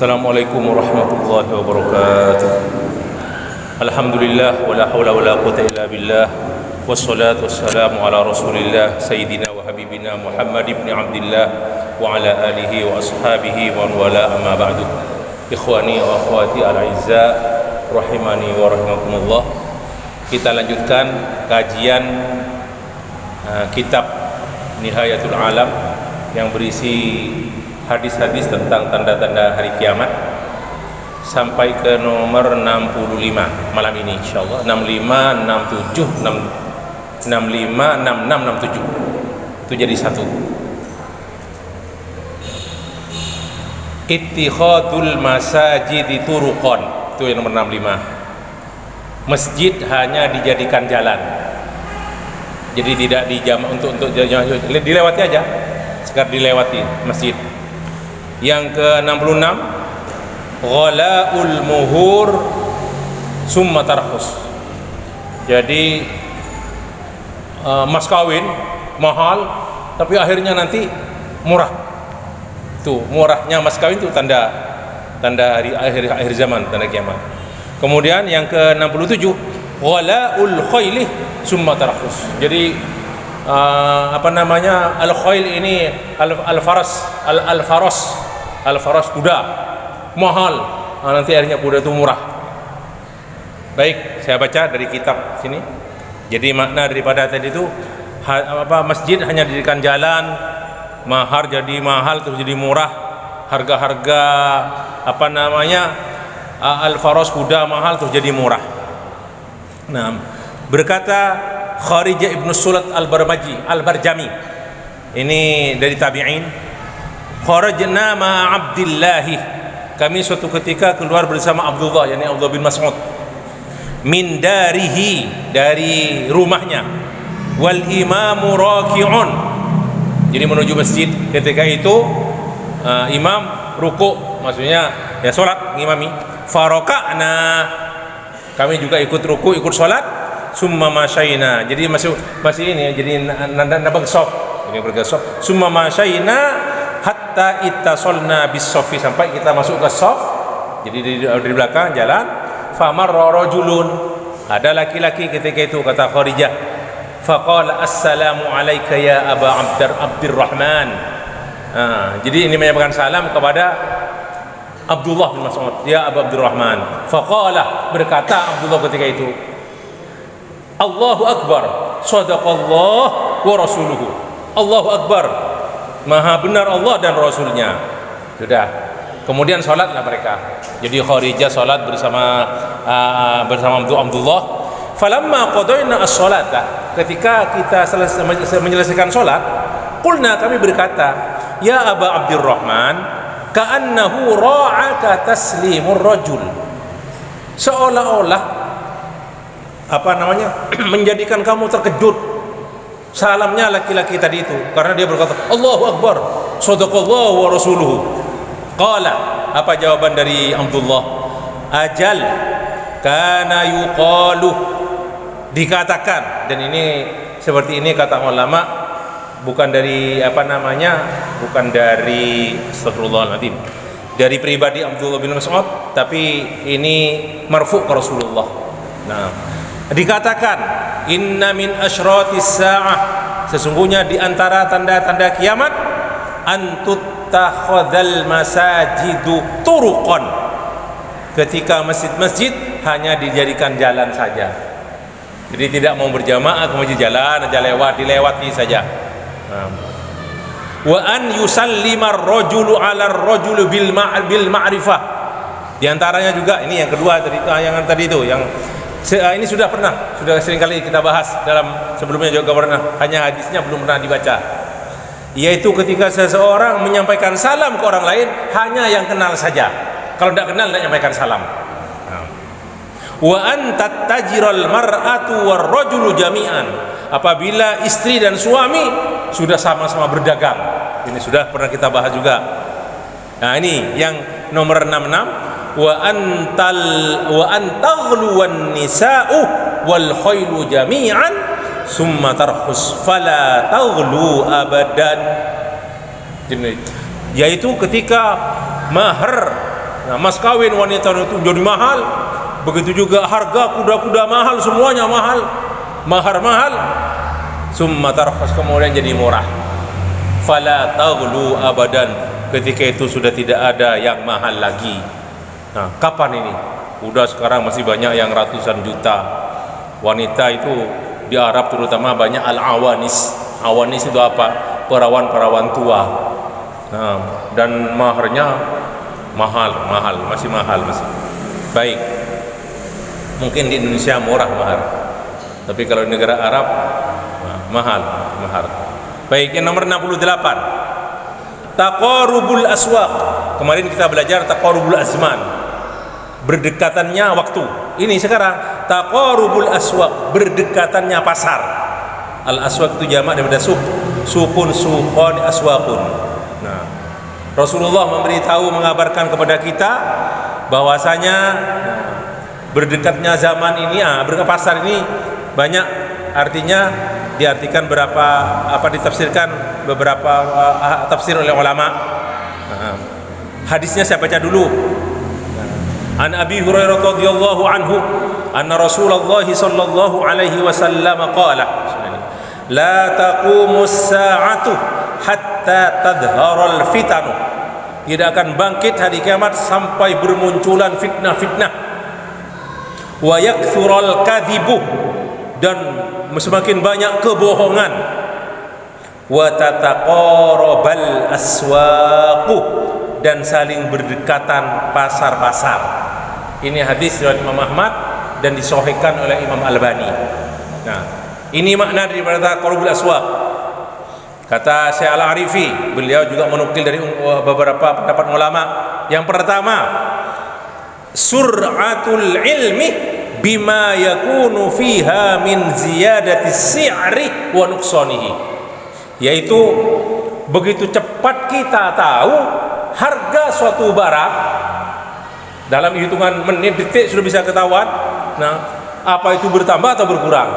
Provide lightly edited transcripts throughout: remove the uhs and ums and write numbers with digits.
Assalamualaikum warahmatullahi wabarakatuh. Alhamdulillah wala haula wala quwwata illa billah. Wassalatu wassalamu ala Rasulillah sayyidina wa habibina Muhammad ibn Abdullah wa ala alihi wa ashabihi wa wala amma ba'du. Ikhwani wa akhwati al-aizza rahimani wa rahimakumullah. Kita lanjutkan kajian kitab Nihayatul Alam yang berisi hadis-hadis tentang tanda-tanda hari kiamat sampai ke nomor 65 malam ini insyaallah. 65, 67, 65, 66, 67 itu jadi satu. Ittikhadul masajid turuqan itu yang nomor 65. Masjid hanya dijadikan jalan, jadi tidak dijam untuk dilewati aja, sekedar dilewati masjid. Yang ke-66 ghala'ul muhur summa tarkhus. Jadi mas kawin mahal tapi akhirnya nanti murah. Tuh, murahnya mas kawin itu tanda hari akhir zaman, tanda kiamat. Kemudian yang ke-67 ghala'ul khaili summa tarkhus. Jadi al-khail ini al-faras kuda mahal, nanti akhirnya kuda itu murah. Baik, saya baca dari kitab sini. Jadi makna daripada tadi itu masjid hanya dijadikan jalan, mahar jadi mahal terus jadi murah, harga-harga al-faras kuda mahal terus jadi murah. Nah, berkata Kharijah ibn Sulat al-Barjami, ini dari tabi'in, kharajna ma Abdillahi, kami suatu ketika keluar bersama Abdullah, yakni Abdullah bin Mas'ud, min darihi, dari rumahnya, wal imamu raki'un, jadi menuju masjid. Ketika itu imam ruku', maksudnya ya salat ngimami. Faroka'na, kami juga ikut ruku', ikut salat. Summa masyaina, jadi masih ini, jadi nabag sof, ini bergesok. Summa masyaina hatta ittasolna bis sofi, sampai kita masuk ke sof, jadi dari belakang jalan. Famarra rajulun, ada laki-laki ketika itu, kata Kharijah, faqala assalamu alayka ya Aba Abdurrahman. Jadi ini menyampaikan salam kepada Abdullah bin Mas'ud, ya Aba Abdurrahman. Faqala, berkata Abdullah ketika itu, Allahu Akbar, sadaqallah wa rasuluhu. Allahu Akbar, maha benar Allah dan Rasulnya. Sudah. Kemudian sholatlah mereka. Jadi Kharijah sholat bersama Abdullah. Falamma qadayna as-sholata, ketika kita menyelesaikan sholat, qulna, kami berkata, ya Aba Abdurrahman, ka'annahu ra'aka taslimur rajul, seolah-olah menjadikan kamu terkejut salamnya laki-laki tadi itu, karena dia berkata Allahu Akbar, sadaqallahu wa rasuluhu. Qala, apa jawaban dari Abdullah? Ajal, kana yuqalu, dikatakan. Dan ini seperti ini kata ulama, bukan dari bukan dari astagfirullahaladzim, dari pribadi Abdullah bin Mas'ud, tapi ini marfu' ke Rasulullah. Nah, dikatakan inna min asyratis sa'ah, sesungguhnya di antara tanda-tanda kiamat, antuttakhadzal masajidu turuqan, ketika masjid-masjid hanya dijadikan jalan saja. Jadi tidak mau berjamaah ke masjid, jalan aja, dilewati saja. Wa an yusallimar rajulu 'alar rajuli bil ma'rifah. Di antaranya juga ini yang kedua tadi, yang tadi itu, yang ini sudah sering kali kita bahas dalam sebelumnya juga pernah, hanya hadisnya belum pernah dibaca, yaitu ketika seseorang menyampaikan salam ke orang lain hanya yang kenal saja, kalau tidak kenal tidak menyampaikan salam. Wa an tattajiral mar'atu war rajulu jami'an, apabila istri dan suami sudah sama-sama berdagang, ini sudah pernah kita bahas juga. Nah, ini yang nomor 66, wa antaghlu wan nisa'u wal khailu jami'an summa tarkhus fala taghlu abadan. Yaitu ketika mahar Nah, mas kawin wanita itu jadi mahal. Begitu juga harga kuda-kuda mahal, semuanya mahal, mahar mahal. Summa tarkhas, kemudian jadi murah. Fala taghlu abadan, ketika itu sudah tidak ada yang mahal lagi. Nah, kapan ini? Udah sekarang masih banyak yang ratusan juta. Wanita itu di Arab terutama banyak al-awanis. Awanis itu apa? Perawan-perawan tua. Nah, dan maharnya mahal, masih mahal masih. Baik. Mungkin di Indonesia murah mahar. Tapi kalau di negara Arab mahal. Baik, yang nomor 68. Taqarubul aswaq. Kemarin kita belajar taqarubul azman. Berdekatannya waktu. Ini sekarang taqarubul aswaq, berdekatannya pasar. Al aswaq itu jamak daripada suq. Suqun, suqan, aswaqun. Nah, Rasulullah memberitahu, mengabarkan kepada kita bahwasanya berdekatnya zaman ini, pasar ini banyak artinya, diartikan ditafsirkan beberapa tafsir oleh ulama. Hadisnya saya baca dulu. An Abi Hurairah radhiyallahu anhu anna Rasulullah sallallahu alaihi wasallam qala la taqumu as-sa'atu hatta tadhhara al-fitan. Tidak akan bangkit hari kiamat sampai bermunculan fitnah-fitnah. Wa yakthural kadhibu, dan semakin banyak kebohongan. Wa tataqarabal aswaqu, dan saling berdekatan pasar-pasar. Ini hadis riwayat Imam Ahmad dan disahihkan oleh Imam Albani. Nah, ini makna daripada taqarubul aswaq. Kata Syekh Al-Arifi, beliau juga menukil dari beberapa pendapat ulama. Yang pertama, sur'atul ilmi bima yakunu fiha min ziyadati si'ri wa nuqsanihi, yaitu begitu cepat kita tahu harga suatu barang, dalam hitungan menit detik sudah bisa ketahuan. Nah, apa itu bertambah atau berkurang,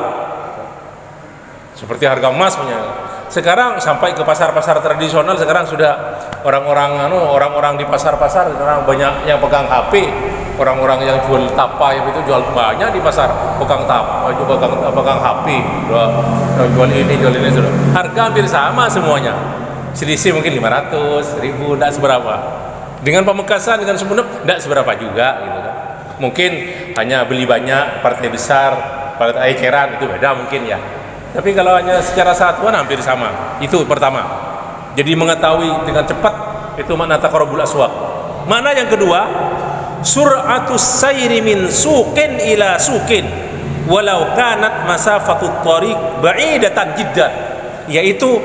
seperti harga emas punya. Sekarang sampai ke pasar-pasar tradisional, sekarang sudah orang-orang di pasar-pasar sekarang banyak yang pegang HP. Orang-orang yang jual tapa itu jual banyak di pasar, pegang tapa, pegang HP, jual ini sudah. Harga hampir sama semuanya. Selisih mungkin 500, 1000, tidak seberapa. Dengan pamekasan, dengan Sumenep, tidak seberapa juga gitu kan. Mungkin hanya beli banyak, partai besar, partai eceran, itu beda mungkin ya. Tapi kalau hanya secara satuan hampir sama. Itu pertama. Jadi mengetahui dengan cepat, itu makna taqarubul aswaq. Makna yang kedua, sur'atus sayri min suqin ila suqin walau kanat masafatut tariq ba'idatan jiddan, yaitu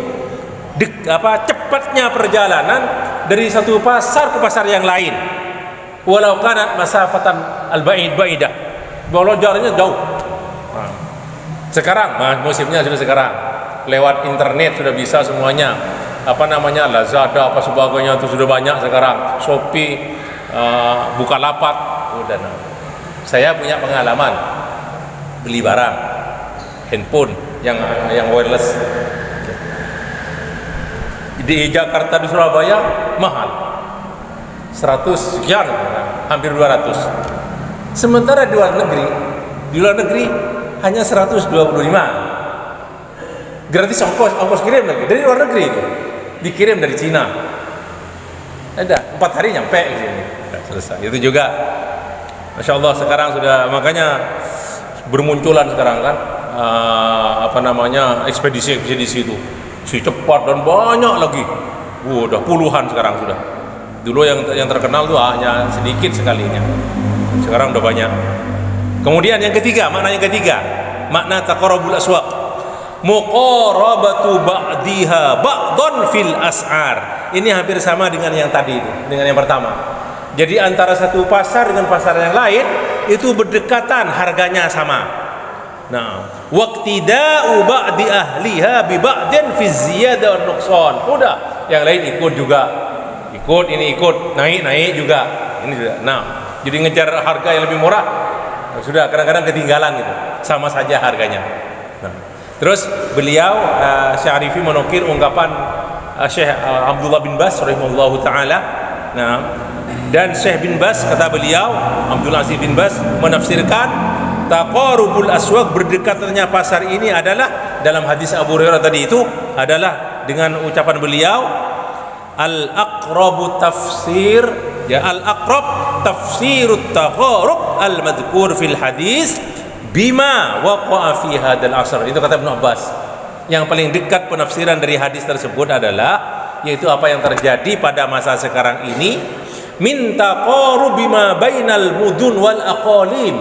cepatnya perjalanan dari satu pasar ke pasar yang lain, walau kanat masafatan al-ba'idah, walau jaraknya jauh. Sekarang musimnya sudah sekarang lewat internet sudah bisa semuanya, Lazada apa sebagainya itu sudah banyak sekarang, Shopee, Bukalapak. Udah. Saya punya pengalaman beli barang handphone yang wireless di Jakarta, di Surabaya mahal 100 sekian, hampir 200. Sementara di luar negeri hanya 125, gratis ongkos kirim lagi dari luar negeri, itu dikirim dari Cina. Ada 4 hari nyampe di sini. Selesai. Itu juga Masya Allah sekarang sudah, makanya bermunculan sekarang kan ekspedisi itu si cepat dan banyak lagi. Udah puluhan sekarang sudah. Dulu yang terkenal tuh hanya sedikit sekalinya. Sekarang udah banyak. Kemudian yang ketiga, makna taqarubul aswaq, muqarabatu ba'diha ba'dhan fil as'ar. Ini hampir sama dengan yang tadi itu, dengan yang pertama. Jadi antara satu pasar dengan pasar yang lain itu berdekatan, harganya sama. Nah, waqtida'u ba'di ahliha bi ba'din fi ziyadah wan nuqsan. Udah, yang lain ikut juga. Ikut, naik juga. Ini juga. Nah, jadi ngejar harga yang lebih murah. Sudah kadang-kadang ketinggalan gitu, sama saja harganya. Nah, terus beliau Syekh Arifi menukil ungkapan Syekh Abdullah bin Bas rahimahullahu taala Nah, dan Syekh bin Baz, kata beliau, Abdul Aziz bin Baz menafsirkan taqarubul aswaq, berdekatannya pasar ini adalah dalam hadis Abu Hurairah tadi itu adalah dengan ucapan beliau al-aqrabu tafsir, ya, al-aqrab tafsirut taqarub al-madhkur fil hadis bima waqa'a fi hadzal asr. Itu kata Ibnu Abbas. Yang paling dekat penafsiran dari hadis tersebut adalah yaitu apa yang terjadi pada masa sekarang ini, min taqarubi ma bainal mudun wal aqalim,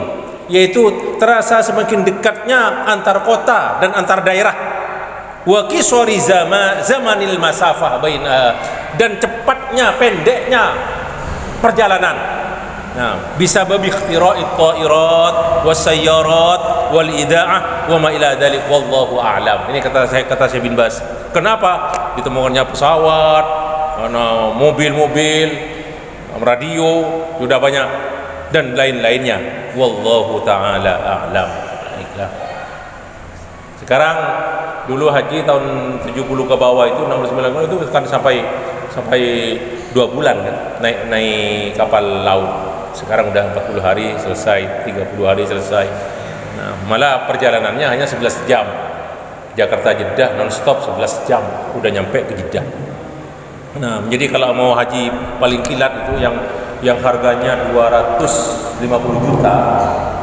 yaitu terasa semakin dekatnya antar kota dan antar daerah, wa qisari zamanil masafah baina, dan cepatnya pendeknya perjalanan. Nah, bisa babi ikhtira'it ta'irat wasayyarat wal ida'ah wa ma ila dzalik wallahu a'lam. Ini kata Syekh bin Baz. Kenapa ditemukannya pesawat, mobil-mobil, radio sudah banyak dan lain-lainnya. Wallahu taala a'lam. Baiklah. Sekarang dulu haji tahun 70 ke bawah itu 69 itu kan sampai 2 bulan kan naik kapal laut. Sekarang udah 40 hari selesai, 30 hari selesai. Nah, malah perjalanannya hanya 11 jam. Jakarta Jeddah non-stop 11 jam udah nyampe ke Jeddah. Nah, jadi kalau mau haji paling kilat itu yang harganya 250 juta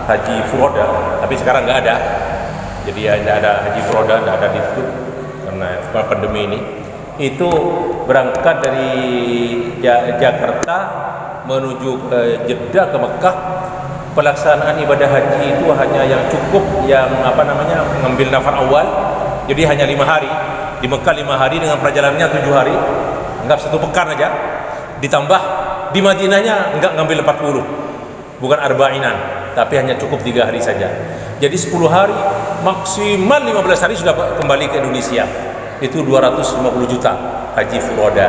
haji furoda, tapi sekarang nggak ada. Jadi ya nggak ada haji furoda, nggak ada ditutup karena pandemi ini. Itu berangkat dari Jakarta menuju ke Jeddah, ke Mekah. Pelaksanaan ibadah haji itu hanya yang cukup yang mengambil nafar awal. Jadi hanya 5 hari di Mekah, 5 hari dengan perjalanannya 7 hari, anggap 1 pekan aja. Ditambah di Madinahnya enggak ngambil 40, bukan arba'inan, tapi hanya cukup 3 hari saja. Jadi 10 hari, maksimal 15 hari sudah kembali ke Indonesia. Itu 250 juta haji furoda,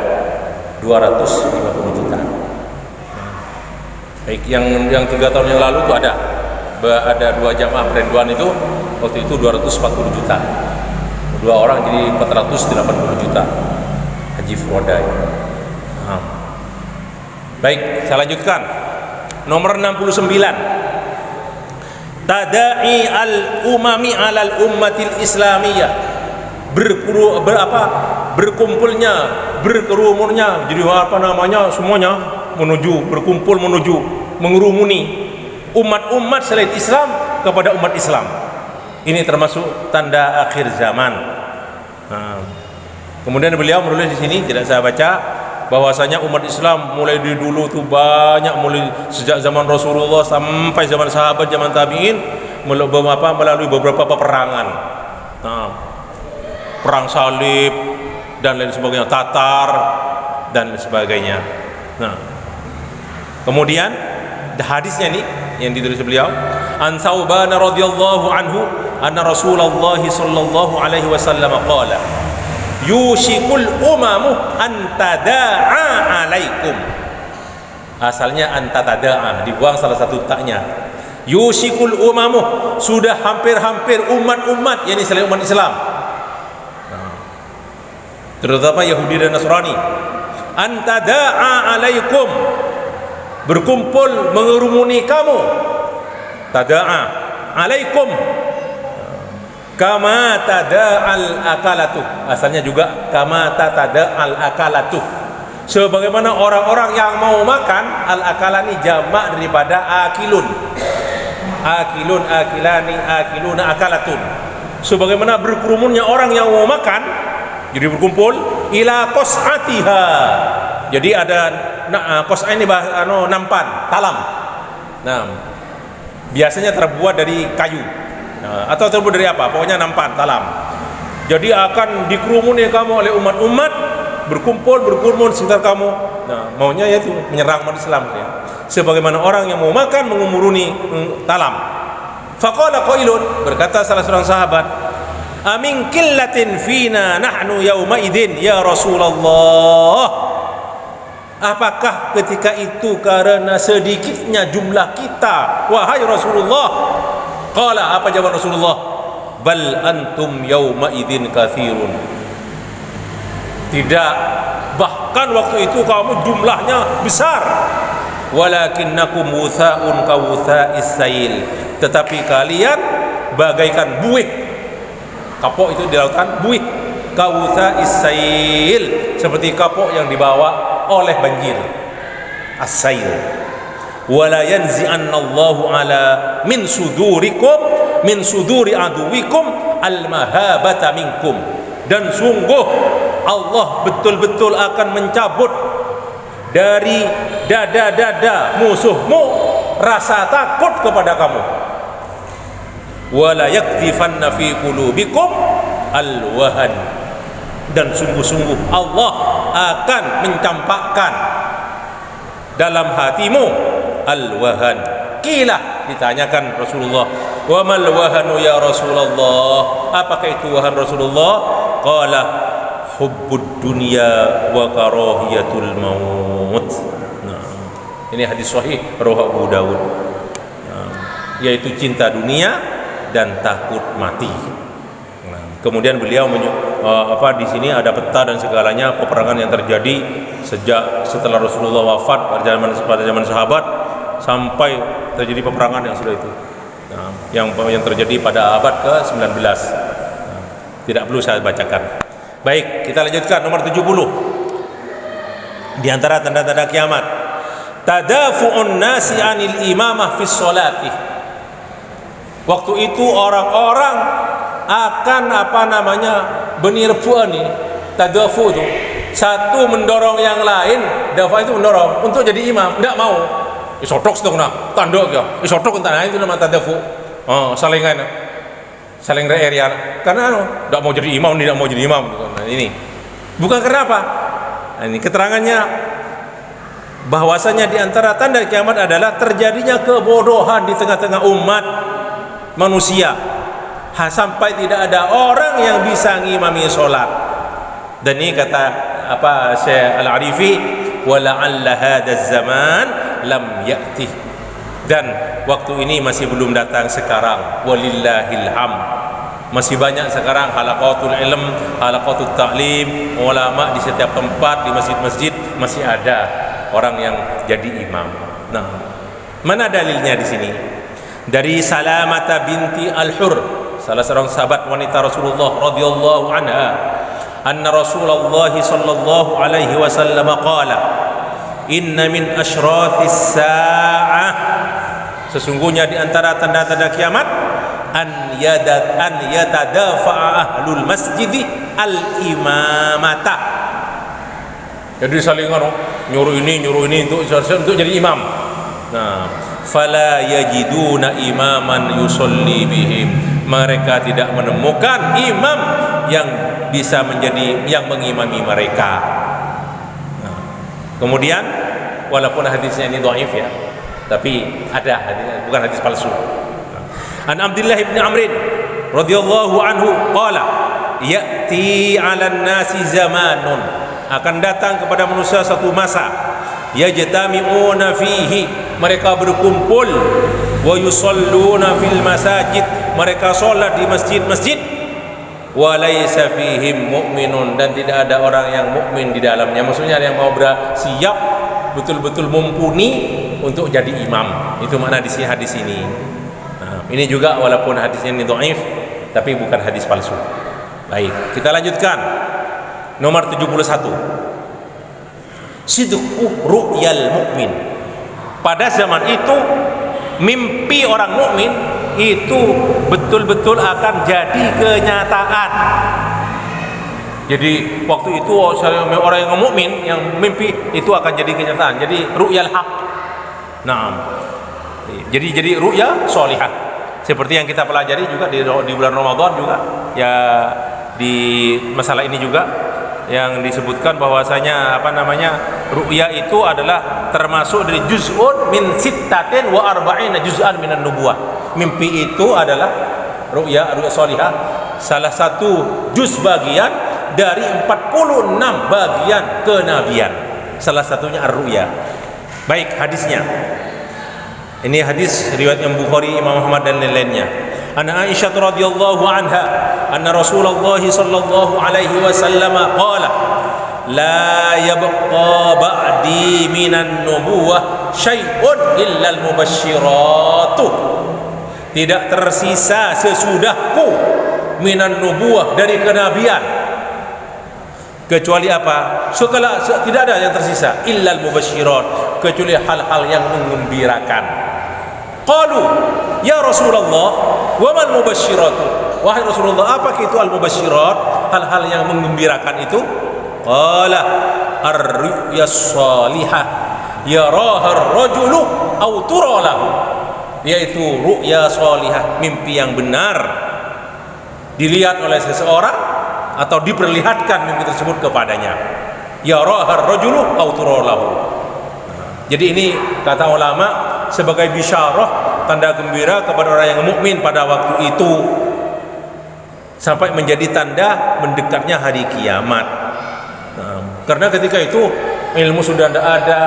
250 juta. Baik, yang 3 tahun yang lalu itu ada 2 jamaah perenduan itu, waktu itu 240 juta. 2 orang jadi 480 juta haji furoda. Nah. Baik, saya lanjutkan. Nomor 69. Tada'i al-umami 'alal ummatil islamiyah. Berkumpulnya, berkerumunnya, jadi semuanya berkumpul menuju mengerumuni umat-umat selain Islam kepada umat Islam. Ini termasuk tanda akhir zaman. Nah, kemudian beliau menulis di sini, tidak saya baca, bahwasanya umat Islam mulai dari dulu tuh banyak, mulai sejak zaman Rasulullah sampai zaman sahabat, zaman tabi'in, melalui beberapa peperangan. Nah, perang salib dan lain sebagainya, Tatar dan sebagainya. Nah, kemudian hadisnya nih yang ditulis beliau, an Thauban radhiyallahu anhu anna Rasulullah sallallahu alaihi wasallam qala yushikul umamu an tada'a alaikum. Asalnya an tada'a, dibuang salah satu taknya. Yushikul umamu, sudah hampir-hampir umat-umat, yakni selain umat Islam, terutama Yahudi dan Nasrani, an tada'a alaikum, berkumpul mengerumuni kamu. Tada'a alaikum kama tada'al akalatu, asalnya juga kama tada'al akalatu, sebagaimana orang-orang yang mau makan. Al akalani jamak daripada akilun, akilun, akilani, akiluna, akalatun. Sebagaimana berkerumunnya orang yang mau makan, jadi berkumpul ila qas'atiha. Jadi ada qas'ah ini nampan, talam. Nah, biasanya terbuat dari kayu. Atau terbuat dari apa? Pokoknya nampan, talam. Jadi akan dikerumuni kamu oleh umat-umat, berkumpul sekitar kamu. Nah, maunya yaitu menyerang umat Islam ya. Sebagaimana orang yang mau makan mengumuruni talam. Faqala qailun, berkata salah seorang sahabat, amin qillatin fina nahnu yauma idin ya Rasulullah. Apakah ketika itu karena sedikitnya jumlah kita wahai Rasulullah? Qala, apa jawab Rasulullah? Bal antum yauma idin katsirun. Tidak, bahkan waktu itu kamu jumlahnya besar. Walakinnakum wutha'un ka wutha'is sail, tetapi kalian bagaikan buih. Kapok itu di lautan, buih. Ka wutha'is sail, seperti kapok yang dibawa oleh banjir. As-sail. Wala yanzi'annallahu ala min sudurikum min suduri aduwikum al-mahabata minkum, dan sungguh Allah betul-betul akan mencabut dari dada-dada musuhmu rasa takut kepada kamu. Wala yaktifanna fi qulubikum al-wahan, dan sungguh-sungguh Allah akan mencampakkan dalam hatimu al-wahan. Qila, ditanyakan Rasulullah, wa mal wahanu ya Rasulullah, apakah itu wahan Rasulullah? Qala hubbud dunya wa karahiyatul maut. Nah, ini hadis sahih riwayat Abu Dawud. Nah, yaitu cinta dunia dan takut mati. Nah, kemudian beliau di sini ada peta dan segalanya peperangan yang terjadi setelah Rasulullah wafat pada zaman sahabat sampai terjadi peperangan yang sudah itu. Nah, yang terjadi pada abad ke-19. Nah, tidak perlu saya bacakan. Baik, kita lanjutkan nomor 70. Di antara tanda-tanda kiamat, tadafu'un nasi 'anil imamah fis sholati. Waktu itu orang-orang akan benirpuan nih. Tadafu itu satu mendorong yang lain, dafa itu mendorong untuk jadi imam, enggak mau. Isotok sedang nak tanduk ya. Isotok entah itu nama tadafu. Saling area karena tidak mau jadi imam, tidak mau jadi imam. Nah, ini bukan kenapa? Nah, ini keterangannya bahwasanya di antara tanda kiamat adalah terjadinya kebodohan di tengah-tengah umat manusia, sampai tidak ada orang yang bisa ngimami sholat. Dan ini kata Syekh Al-Arifi, wala'alla hadzal zaman lam ya'ti, dan waktu ini masih belum datang sekarang. Walillahil hamd. Masih banyak sekarang halaqatul ilm, halaqatul ta'lim, ulama di setiap tempat, di masjid-masjid masih ada orang yang jadi imam. Nah, mana dalilnya di sini? Dari Salamata binti Al-Hur, salah seorang sahabat wanita Rasulullah radhiyallahu anha, anna Rasulullah sallallahu alaihi wasallam qala, inna min asyratis sa'ah, sesungguhnya di antara tanda-tanda kiamat, an yatadafa'a ahlul masjidi al-imamata. Jadi saling nyuruh ini untuk jadi imam. Nah, fala yajiduna imaman yusolli bihim, mereka tidak menemukan imam yang bisa yang mengimami mereka. Nah, kemudian walaupun hadisnya ini dhaif ya, tapi ada hadis, bukan hadis palsu. An Abdullah bin Amr radhiyallahu anhu qala, ya'ti 'alan nasi zamanun, akan datang kepada manusia satu masa, yajtami'una fihi, mereka berkumpul, wa yusalluna fil masajid, mereka salat di masjid-masjid, wa laisa fihim mu'minun, dan tidak ada orang yang mukmin di dalamnya. Maksudnya yang mau bersiap betul-betul mumpuni untuk jadi imam. Itu makna di sini hadis ini. Nah, ini juga walaupun hadisnya ini dhaif, tapi bukan hadis palsu. Baik, kita lanjutkan. Nomor 71. Sidqu ru'yal mukmin. Pada zaman itu mimpi orang mukmin itu betul-betul akan jadi kenyataan. Jadi waktu itu orang yang mukmin yang mimpi itu akan jadi kenyataan. Jadi ru'yal haq. Nah, jadi ru'ya sholihah. Seperti yang kita pelajari juga di bulan Ramadan juga ya, di masalah ini juga yang disebutkan bahwasanya ru'ya itu adalah termasuk dari juz'un min sittatin wa arba'ina juz'an minan nubuwah. Mimpi itu adalah ru'ya sholihah, salah satu juz bagian dari 46 bagian kenabian. Salah satunya ar-ru'ya. Baik, hadisnya. Ini hadis riwayat Imam Bukhari, Imam Ahmad dan lain-lainnya. Anna Aisyah radhiyallahu anha anna Rasulullah sallallahu alaihi wasallam qala, la yabqa ba'di minan nubuwah syai'un illa al-mubasyiratu. Tidak tersisa sesudahku minan nubuwah dari kenabian kecuali apa? Tidak ada yang tersisa illa al-mubasyirat, kecuali hal-hal yang menggembirakan. Qalu ya Rasulullah wa man mubasyiratu, wahai Rasulullah, apa itu al-mubasyirat, hal-hal yang menggembirakan itu? Qala ar-ru'yas salihah yaraha ar-rajulu aw tura lahu, yaitu ru'ya salihah, mimpi yang benar dilihat oleh seseorang atau diperlihatkan mimpi tersebut kepadanya. Yaraha ar-rajulu aw tura lahu. Jadi ini kata ulama sebagai bisyarah, tanda gembira kepada orang yang mukmin pada waktu itu, sampai menjadi tanda mendekatnya hari kiamat. Karena ketika itu ilmu sudah tidak ada,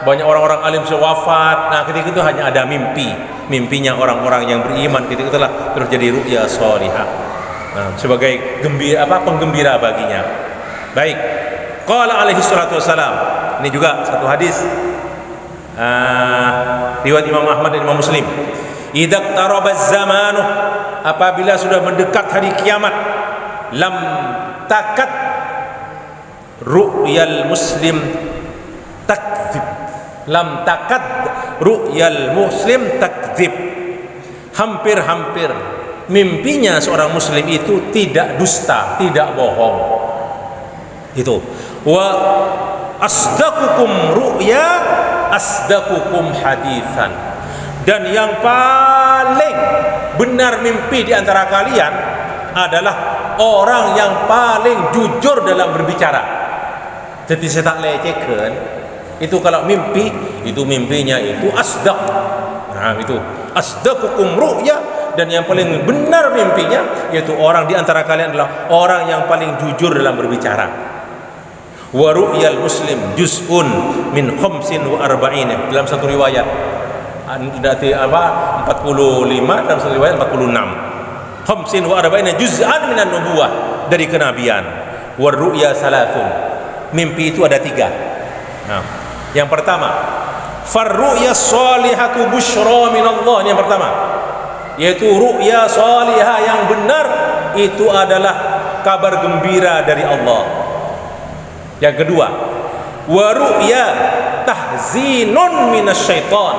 banyak orang-orang alim sudah wafat. Nah, ketika itu hanya ada mimpinya orang-orang yang beriman. Ketika itulah terus jadi ru'ya shalihah, sebagai penggembira baginya. Baik, qala alaihi salatu wassalam, ini juga satu hadis riwayat Imam Ahmad dan Imam Muslim. Idza qaraba zamanu, apabila sudah mendekat hari kiamat, lam takat ru'yal muslim takdzib, lam takad ru'yal muslim takdzib, hampir-hampir mimpinya seorang muslim itu tidak dusta, tidak bohong. Itu wa asdaqukum ru'ya asdaqukum haditsan, dan yang paling benar mimpi di antara kalian adalah orang yang paling jujur dalam berbicara. Jadi saya tak lecehkan itu, kalau mimpi itu mimpinya itu asdaq. Nah, itu asdaqukum ru'ya, dan yang paling benar mimpinya yaitu orang di antara kalian adalah orang yang paling jujur dalam berbicara. Wa ru'yal muslim juz'un min 45, dalam satu riwayat 45, dalam satu riwayat 46. 45 juz'an minan nubuwah, dari kenabian. Wa ru'ya salasun, mimpi itu ada 3. Nah, yang pertama, farru'ya shalihatu busyra minallah, yang pertama yaitu ru'ya salihah yang benar, itu adalah kabar gembira dari Allah. Yang kedua, wa ru'ya tahzinun minasyaiton,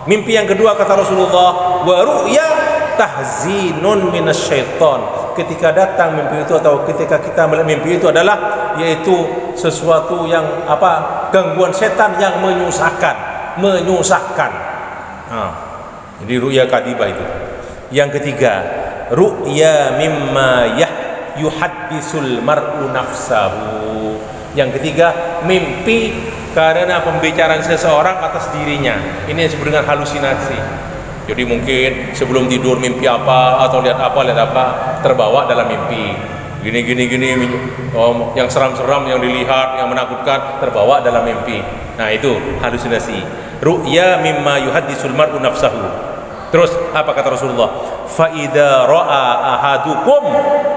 mimpi yang kedua kata Rasulullah, wa ru'ya tahzinun minasyaiton, ketika datang mimpi itu atau ketika kita melihat mimpi itu adalah yaitu sesuatu yang gangguan setan yang menyusahkan. Jadi ru'ya kadibah itu. Yang ketiga, ru'ya mimma yuhaddisul mar'u nafsahu, yang ketiga mimpi karena pembicaraan seseorang atas dirinya. Ini yang disebut dengan halusinasi. Jadi mungkin sebelum tidur mimpi apa atau lihat apa terbawa dalam mimpi. Gini, yang seram-seram, yang dilihat, yang menakutkan terbawa dalam mimpi. Nah, itu halusinasi. Ru'ya mimma yuhaddisul mar'u nafsahu. Terus apa kata Rasulullah? Fa idza ra'a ahadukum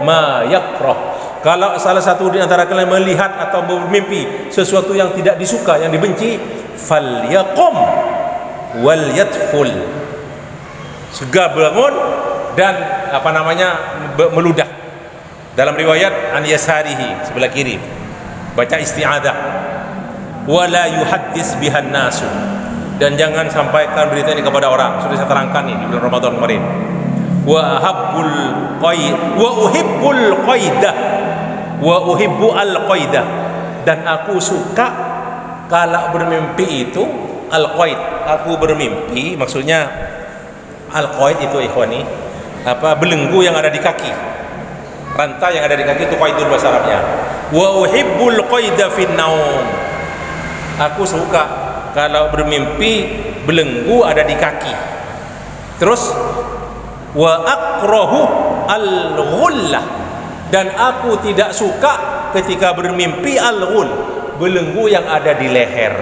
ma yakrah. Kalau salah satu di antara kalian melihat atau bermimpi sesuatu yang tidak disuka, yang dibenci, falyaqum wal yadful. Segera bangun dan meludah. Dalam riwayat an yasarihi, sebelah kiri, baca isti'adzah. Wala yuhaddis bihan nasu, dan jangan sampaikan berita ini kepada orang. Sudah saya terangkan nih di bulan Ramadan kemarin. Wa uhibbul qaidah, wa uhibbu al qaidah, dan aku suka kalau bermimpi itu al qaid. Aku bermimpi, maksudnya al qaid itu ikhwani, belenggu yang ada di kaki, rantai yang ada di kaki itu qaidul bahasa Arabnya. Wa uhibbul qaida fin naum, aku suka kalau bermimpi belenggu ada di kaki. Terus wa akrahu al-ghullah, dan aku tidak suka ketika bermimpi al-ghul, belenggu yang ada di leher.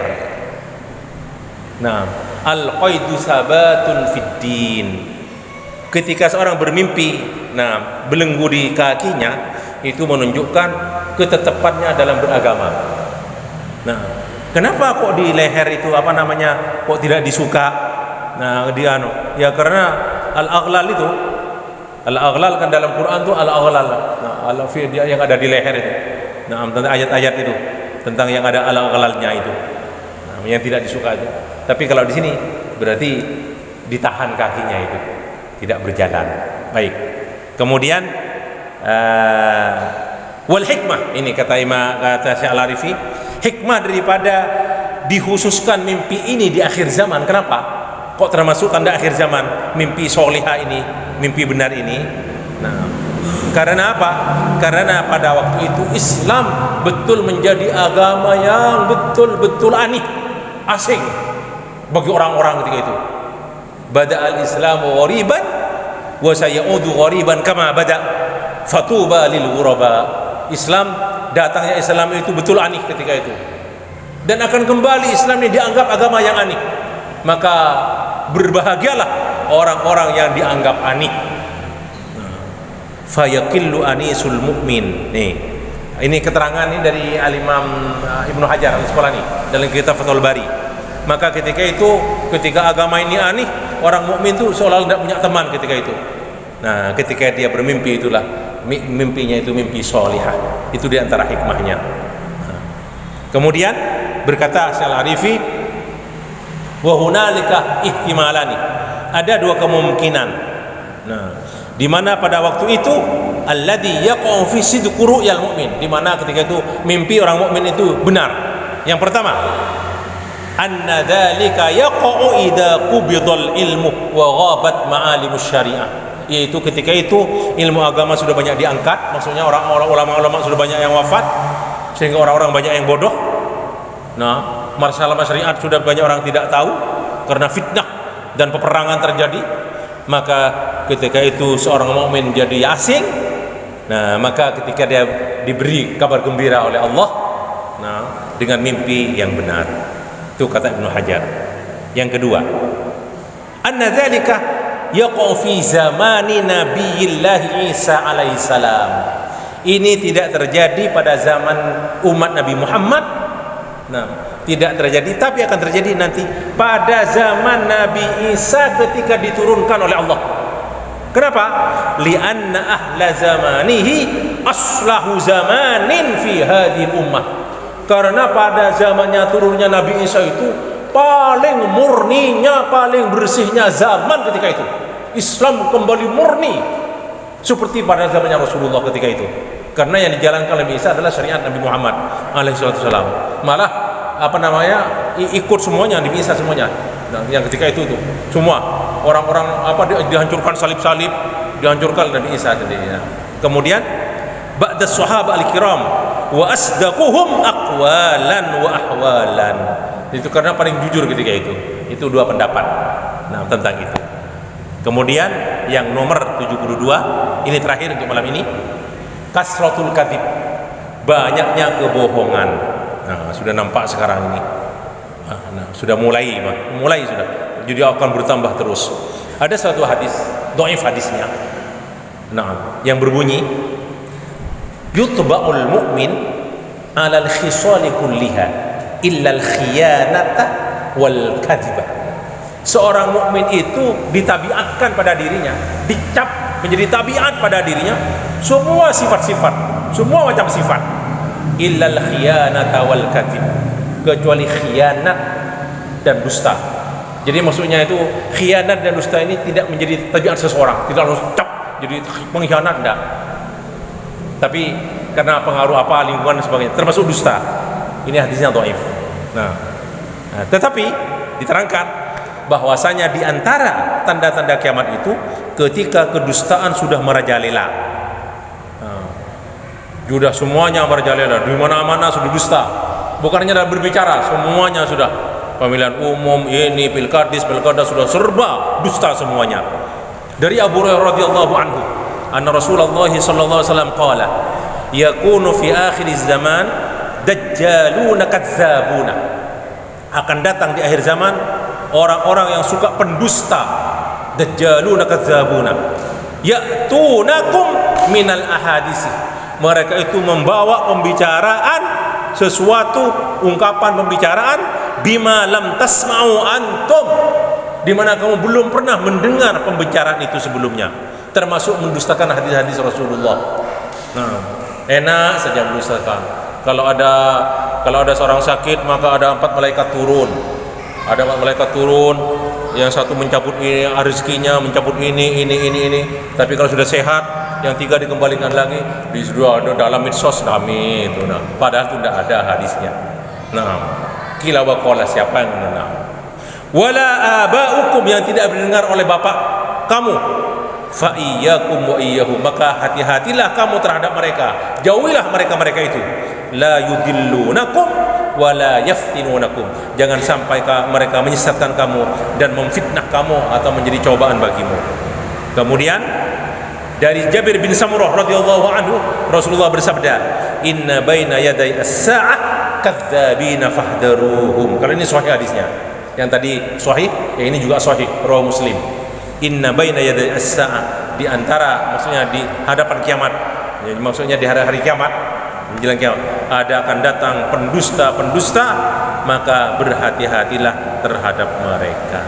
Nah, al-qaidu sabatun fid din, ketika seorang bermimpi belenggu di kakinya itu menunjukkan ketetapannya dalam beragama. Nah, kenapa kok di leher itu kok tidak disuka? Nah, ya karena al-aghlal itu, al-aghlal kan dalam Quran tuh al-aghlal. Nah, yang ada di leher itu. Nah, tentang ayat-ayat itu tentang yang ada al-aghlalnya itu. Nah, yang tidak disuka itu. Tapi kalau di sini berarti ditahan kakinya itu, tidak berjalan. Baik. Kemudian wal hikmah, ini kata Syekh Al-Arifi, hikmah daripada dikhususkan mimpi ini di akhir zaman. Kenapa? Kok termasuk tanda akhir zaman mimpi solihah ini, mimpi benar ini? Nah, karena apa? Karena pada waktu itu Islam betul menjadi agama yang betul-betul aneh, asing bagi orang-orang ketika itu. Bada'al Islamu ghariban wa sayaudu ghariban kama bada' fatuba lil ghuraba. Datangnya Islam itu betul aneh ketika itu, dan akan kembali Islam ini dianggap agama yang aneh. Maka berbahagialah orang-orang yang dianggap aneh. Fayaqillu anisul mu'min. Ini keterangan ini dari Al-Imam Ibnu Hajar Al-Asqalani dalam kitab Fathul Bari. Maka ketika agama ini aneh, orang mukmin itu seolah tidak punya teman ketika itu. Nah, ketika dia bermimpi, itulah mimpinya itu mimpi solihah. Itu diantara hikmahnya. Kemudian berkata Syekh Al-Arifi, wa hunalika ihtimalani, ada dua kemungkinan. Nah, di mana pada waktu itu alladzi yaqa'u fi sidqi ru'yal mu'min, di mana ketika itu mimpi orang mukmin itu benar. Yang pertama, anna dzalika yaqa'u idza qubidal ilmu wa ghabat ma'alimus syariah, yaitu ketika itu ilmu agama sudah banyak diangkat, maksudnya orang-orang ulama-ulama sudah banyak yang wafat sehingga orang-orang banyak yang bodoh. Nah, masalah syariat sudah banyak orang tidak tahu karena fitnah dan peperangan terjadi. Maka ketika itu seorang mukmin jadi asing. Nah, maka ketika dia diberi kabar gembira oleh Allah, nah, dengan mimpi yang benar. Itu kata Ibnu Hajar. Yang kedua, anna dzalika yaqa'u fi zamani Nabiyillah Isa alaihi salam. Ini tidak terjadi pada zaman umat Nabi Muhammad. Nah, tidak terjadi, tapi akan terjadi nanti pada zaman Nabi Isa ketika diturunkan oleh Allah. Kenapa? Li'anna ahla zamanihi aslahu zamanin fi hadhihi ummah. Karena pada zamannya turunnya Nabi Isa itu paling murninya, paling bersihnya zaman ketika itu. Islam kembali murni seperti pada zamannya Rasulullah ketika itu. Karena yang dijalankan oleh Nabi Isa adalah syariat Nabi Muhammad alaihi wasallam. Malah ikut semuanya, Nabi Isa semuanya. Nah, yang ketika itu tuh semua orang-orang dihancurkan salib-salib, dihancurkan Nabi Isa sendiri. Kemudian ba'da sahabat al-kiram wa asdaquhum aqwalan wa ahwalan. Itu karena paling jujur ketika itu. Itu dua pendapat. Nah, tentang itu. Kemudian yang nomor 72, ini terakhir untuk malam ini, kasratul kadzib, banyaknya kebohongan. Nah, sudah nampak sekarang ini. Nah, sudah mulai sudah. Jadi akan bertambah terus. Ada satu hadis, dhaif hadisnya. Nah, yang berbunyi, yutba'ul mu'min 'alal khisali kulliha illa al-khiyanata wal kadhiba. Seorang mukmin itu ditabiatkan pada dirinya, dicap menjadi tabiat pada dirinya semua sifat-sifat, semua macam sifat, illal khiyanata wal kadhib, kecuali khianat dan dusta. Jadi maksudnya itu khianat dan dusta ini tidak menjadi tabiat seseorang, tidak harus cap jadi pengkhianat, enggak. Tapi karena pengaruh lingkungan dan sebagainya, termasuk dusta. Ini hadisnya dhaif. Nah, tetapi diterangkan bahwasanya di antara tanda-tanda kiamat itu ketika kedustaan sudah merajalela. Sudah semuanya merajalela, di mana-mana sudah dusta. Bukan hanya dalam berbicara, semuanya sudah. Pemilihan umum ini, pilkada sudah serba dusta semuanya. Dari Abu Hurairah radhiyallahu anhu, anna Rasulullah sallallahu alaihi wasallam qala, yakunu fi akhir zaman dajjaluna kadzabuna. Akan datang di akhir zaman orang-orang yang suka pendusta, dajjaluna kadzabuna, ya'tunakum minal ahadisi, mereka itu membawa pembicaraan, sesuatu ungkapan pembicaraan, bima lam tasma'u antum, di mana kamu belum pernah mendengar pembicaraan itu sebelumnya, termasuk mendustakan hadis-hadis Rasulullah. Nah, enak saja mendustakan. Kalau ada seorang sakit, maka ada 4 malaikat turun. Ada 4 malaikat turun, yang satu mencabut ini rezekinya, mencabut ini. Tapi kalau sudah sehat, yang 3 dikembalikan lagi. Di sudah ada dalam medsos kami itu. Nah, padahal itu tidak ada hadisnya. Nah, kila wa qala, siapa yang mengenal? Wala aba'ukum, yang tidak didengar oleh bapak kamu. Fa iyyakum wa iyyahum, maka hati-hatilah kamu terhadap mereka, jauhilah mereka itu. La yudillunakum wa la yaftinunakum, jangan sampai mereka menyesatkan kamu dan memfitnah kamu atau menjadi cobaan bagimu. Kemudian dari Jabir bin Samurah radhiyallahu anhu, Rasulullah bersabda, inna baina yaday as-sa'ah kadzdzabina fahdharuhum. Kalau ini sahih hadisnya, yang tadi sahih, yang ini juga sahih, rawi Muslim. Inna baina yaday as-sa'ah, di antara, maksudnya di hadapan kiamat, ya, maksudnya di hari kiamat, menjelang kiamat, akan datang pendusta, maka berhati-hatilah terhadap mereka.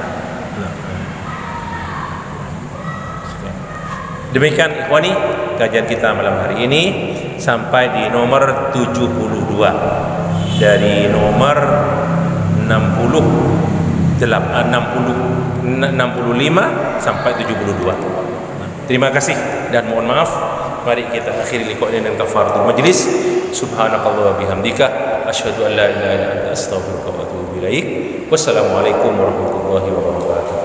Demikian ikhwani, kajian kita malam hari ini sampai di nomor 72 dari nomor 65 sampai 72. Terima kasih dan mohon maaf. Mari kita akhiri liqa ini dengan kafaratul majlis. Subhanakallah wa bihamdika asyhadu an la ilaha illa anta astaghfiruka wa atubu ilaik. Wassalamualaikum warahmatullahi wabarakatuh.